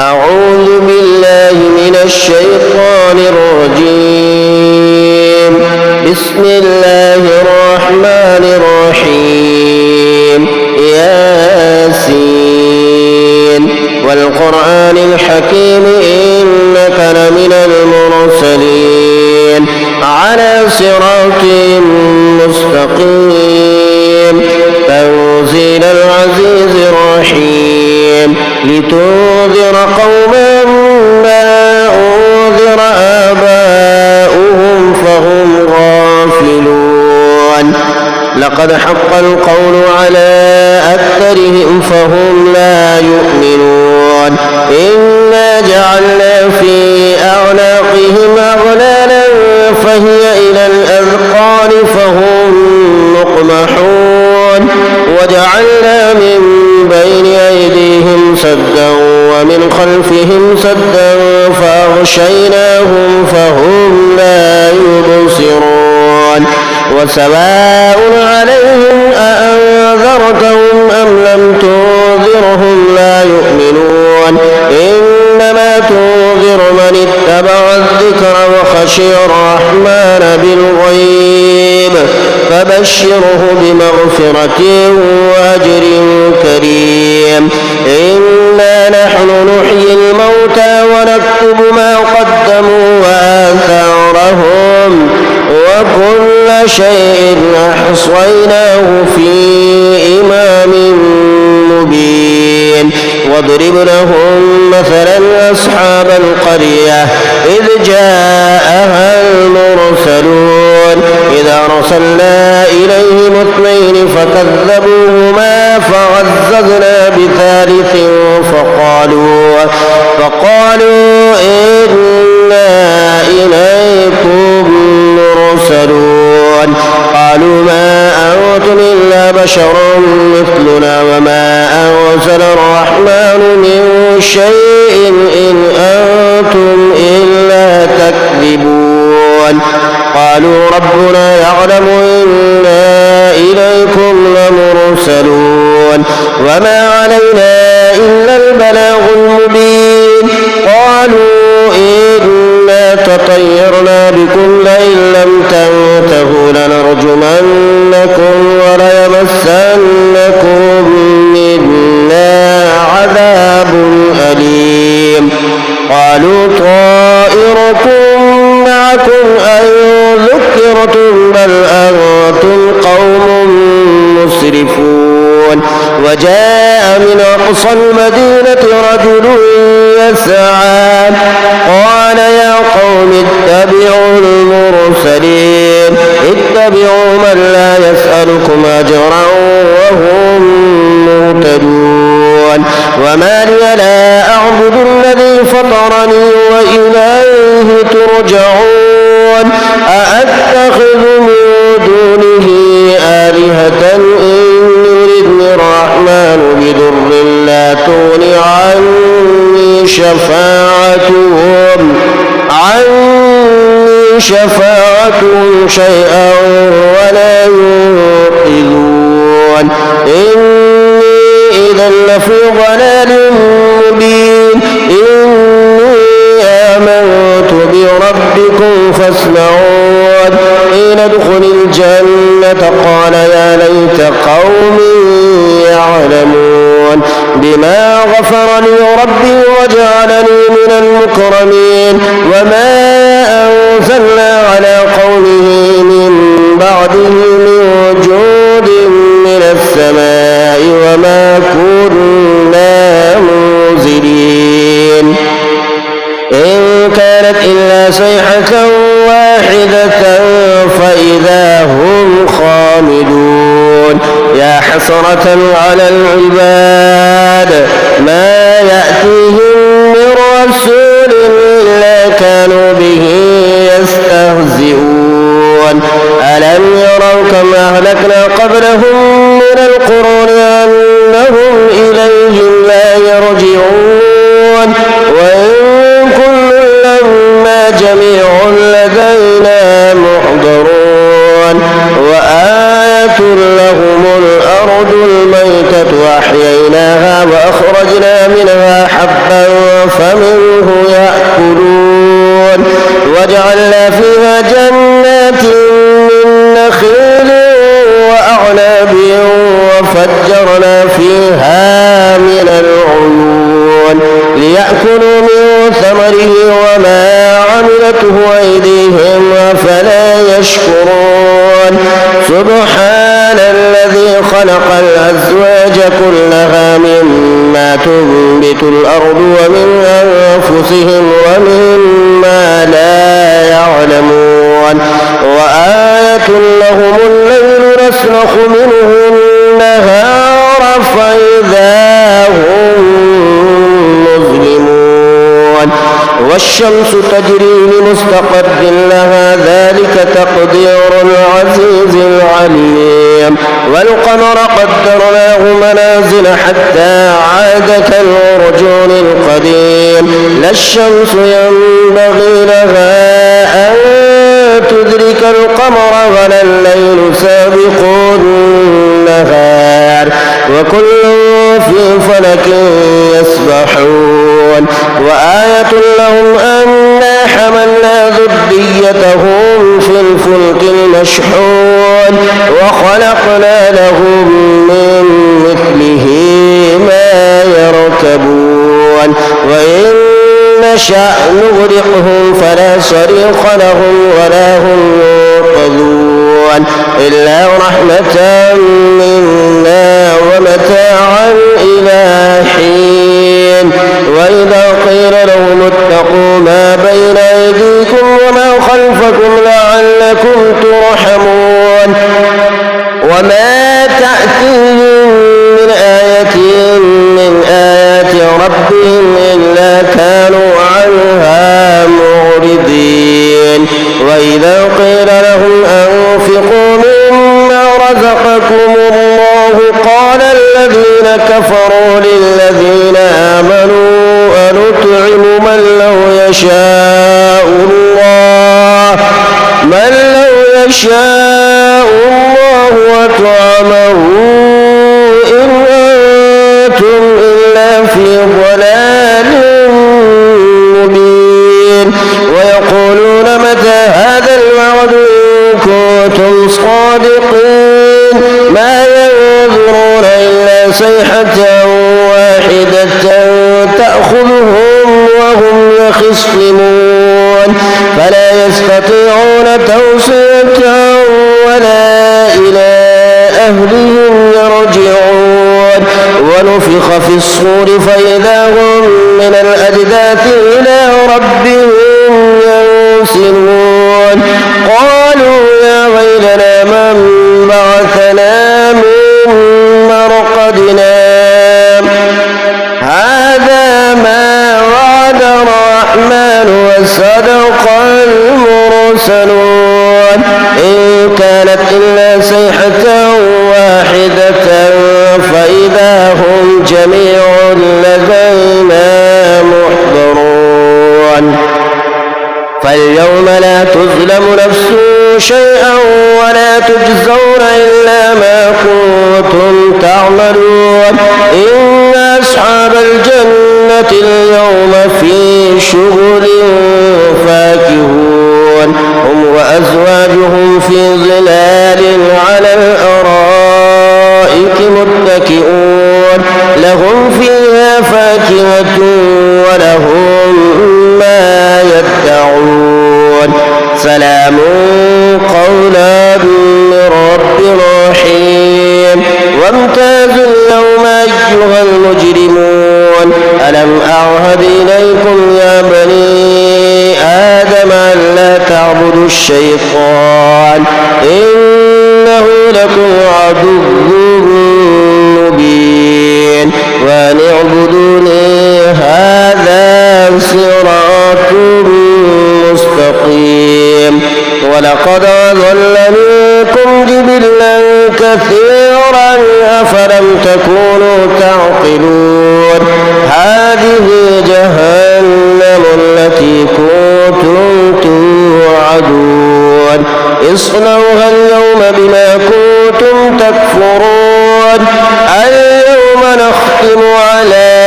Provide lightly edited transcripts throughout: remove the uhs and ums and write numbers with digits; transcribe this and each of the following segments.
أعوذ بالله من الشيطان الرجيم. بسم الله الرحمن الرحيم. ياسين والقرآن الحكيم إنك لمن المرسلين على صراط مستقيم تنزيل العزيز الرحيم لتنذر قوما ما أنذر آباؤهم فهم غافلون لقد حق القول على أكثرهم فهم لا يؤمنون إنا جعلنا في أعناقهم أغلالا فهي إلى الأذقان فهم مقمحون وجعلنا من بين أيديهم سدا ومن خلفهم سدا فأغشيناهم فهم لا يبصرون وسواء عليهم أأنذرتهم أم لم تنذرهم لا يؤمنون إنما تنذر من اتبع الذكر وخشي الرحمن بالغيب فبشره بمغفرة وأجر كريم. إنا نحن نحيي الموتى ونكتب ما قدموا وآثارهم وكل شيء أحصيناه في إمام مبين. واضرب لهم مثلا أصحاب القرية إذ جاءها المرسلون إذا أرسلنا إليهم اثنين فكذبوهما فعززنا بثالث فقالوا إنا إليكم مرسلون قالوا ما أنتم إلا بشر مثلنا وما أنزل الرحمن من شيء إن أنتم إلا تكذبون قالوا ربنا يعلم إنا إليكم لمرسلون وما علينا إلا البلاغ المبين. قالوا إنا تطيرنا بكم لئن لم تنتهوا لنرجمنكم وليمسنكم منا عذاب أليم. قالوا طائركم معكم أن ذكرتم بل أنتم قوم مسرفون. وجاء من أقصى المدينة رجل يسعى قال يا قوم اتبعوا المرسلين اتبعوا من لا يسألكم أجرا وهم مهتدون. وما لي لا أعبد الذي فطرني وإليه ترجعون أأتخذ من دونه آلهة إن يردني الرحمن بضر لا تغن عني شفاعتهم شيئا ولا ينقذون إني إذا لفي ضلال مبين. إني آمنت بربكم فاسمعون حين ادخل الجنة قال يا ليت قومي يعلمون بما غفر لي ربي وجعلني من المكرمين. وما أنزلنا على قومه من بعده من جود من السماء وما كنا منزلين إن كانت إلا صيحة واحدة فإذا هم خامدون. يا حسرة على العباد ما يأتيهم من رسول إلا كانوا به يستهزئون. ألم يروا كم أهلكنا قبلهم من القرون أنهم إليهم لا يرجعون وإن كل لما جميع لدينا محضرون. وآية لهم الأرض الميتة أحييناها وأخرجنا منها حبا فمنه يأكلون وجعلنا فيها جنات من نخيل وأعناب وفجرنا فيها من العيون ليأكلوا من ثمره وما عملته أيديهم أفلا يشكرون سبحان الذي خلق الأزواج كلها مما تنبت الأرض ومن أنفسهم ومما لا يعلمون وآية لهم الليل نسلخ منه النهار فإذا هم مظلمون والشمس تجري لمستقر لها ذلك تقدير العزيز العليم والقمر قدرناه منازل حتى عاد كالعرجون القديم لا الشمس ينبغي لها أن تدرك القمر ولا الليل سابق النهار وكل في فلك يسبحون وآية لهم أنا حملنا ذريتهم في الفلك المشحون وخلقنا لهم من مثله ما يركبون وإن نشأ نغرقهم فلا صريخ لهم ولا هم ينقذون إلا رحمة منا ومتاعا إلى حين وإذا قيل لهم اتقوا ما بين أيديكم وما خلفكم لعلكم ترحمون وما تأتيهم من آية من آيات ربهم إلا كانوا عنها معرضين وإذا قيل لهم أنفقوا مما رزقكم الله قال الذين كفروا للذين آمنوا أنطعم من لو يشاء الله أطعمه إن أنتم إلا في ضلال مبين ويقولون متى هذا الوعد إن كنتم صادقين ما ينظرون إلا صيحة واحدة تأخذهم وهم يخصمون فلا يستطيعون توصية ولا إلى أهلهم يرجعون ونفخ في الصور فإذا هم من الأجداث إلى ربهم ينسلون قالوا يا ويلنا من بعثنا من مرقدنا هذا ما وعد الرحمن وصدق المرسلون إن كانت إلا صيحة واحدة فإذا هم جميع لدينا محضرون فاليوم لا تظلم نفس شيئا ولا تجزون إلا ما كنتم تعملون إن أصحاب الجنة اليوم في شغل فاكهون هم وأزواجهم في ظلال على الأرائك متكئون لهم فيها فاكهة ولهم ما يدعون سلام قولا من رب رحيم وامتازوا اليوم أيها المجرمون ألم أعهد إليكم يا بني آدم ألا تعبدوا الشيطان إنه لكم عدو مبين وأن اعبدوني هذا صراط مستقيم ولقد أضل منكم جبلا كثيرا أفلم تكونوا تعقلون هذه جهنم التي كنتم توعدون اصلوها اليوم بما كنتم تكفرون اليوم نختم على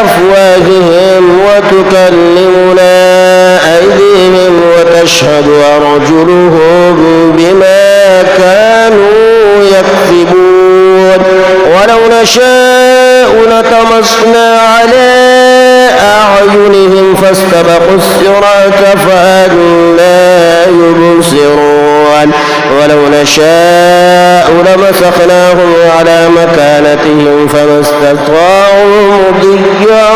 أفواههم تكلمنا أيديهم وتشهد أرجلهم بما كانوا يكسبون ولو نشاء لطمسنا على أعينهم فاستبقوا الصراط فأنى يبصرون ولو نشاء لمسخناهم على مكانتهم فما استطاعوا مضيا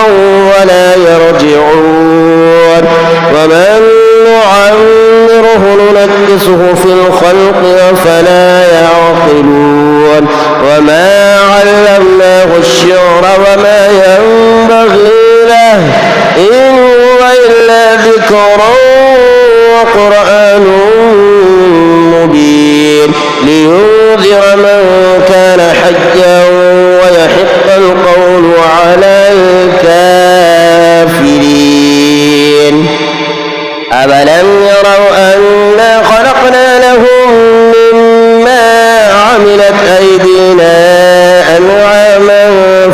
ولا يرجعون ومن نعمره ننكسه في الخلق أفلا يعقلون وما علمناه الشعر وما ينبغي له إن هو إلا ذكر وقرآن مبين لينذر من كان حيا ويحق القول على الكافرين أولم يروا أنا خلقنا لهم مما عملت أيدينا أنعاما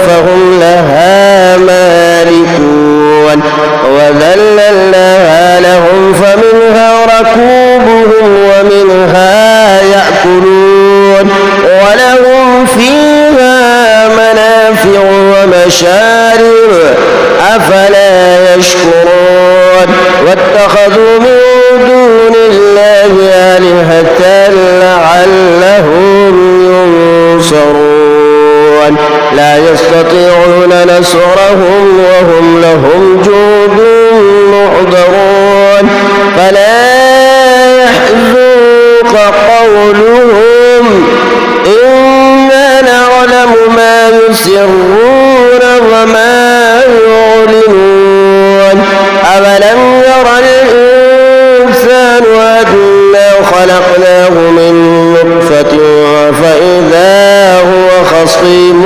فهم لها مالكون وذللناها لهم فمنها ركوبهم ومنها يأكلون ولهم فيها منافع ومشارب أفلا يشكرون واتخذوا من دون الله آلهة لعلهم ينصرون لا يستطيعون نصرهم وهم لهم جند محضرون فلا يحزنك قولهم إنا نعلم ما يسرون وما يعلنون أولم ير الإنسان أنا خلقناه من نطفة فإذا هو خصيم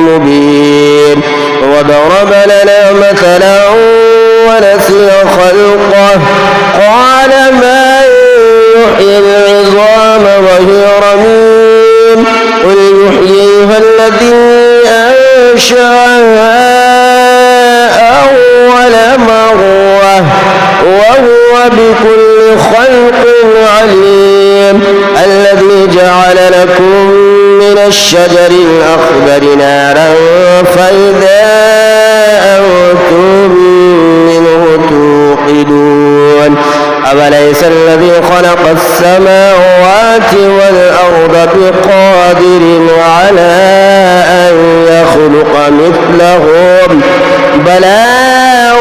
مبين وضرب لنا مثلا ونسي خلقه قال ما يحيي العظام وهي رميم قل يحييها الذي أنشأها أول مرة وهو بكل خلق عليم الذي جعل لكم من الشجر الأخضر نارا فإذا أنتم منه توقدون أوليس الذي خلق السماوات والأرض بقادر على أن يخلق مثلهم بلى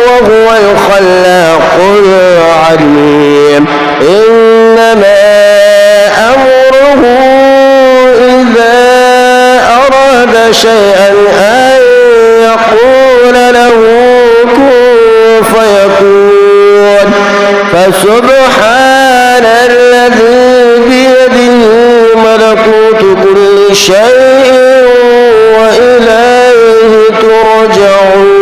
وهو الخلاق العليم إنما أمره إذا أراد شيئا أن يقول له كن فيكون فسبحان الذي بيده ملكوت كل شيء وإليه ترجعون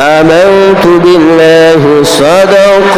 آمنت بالله صدق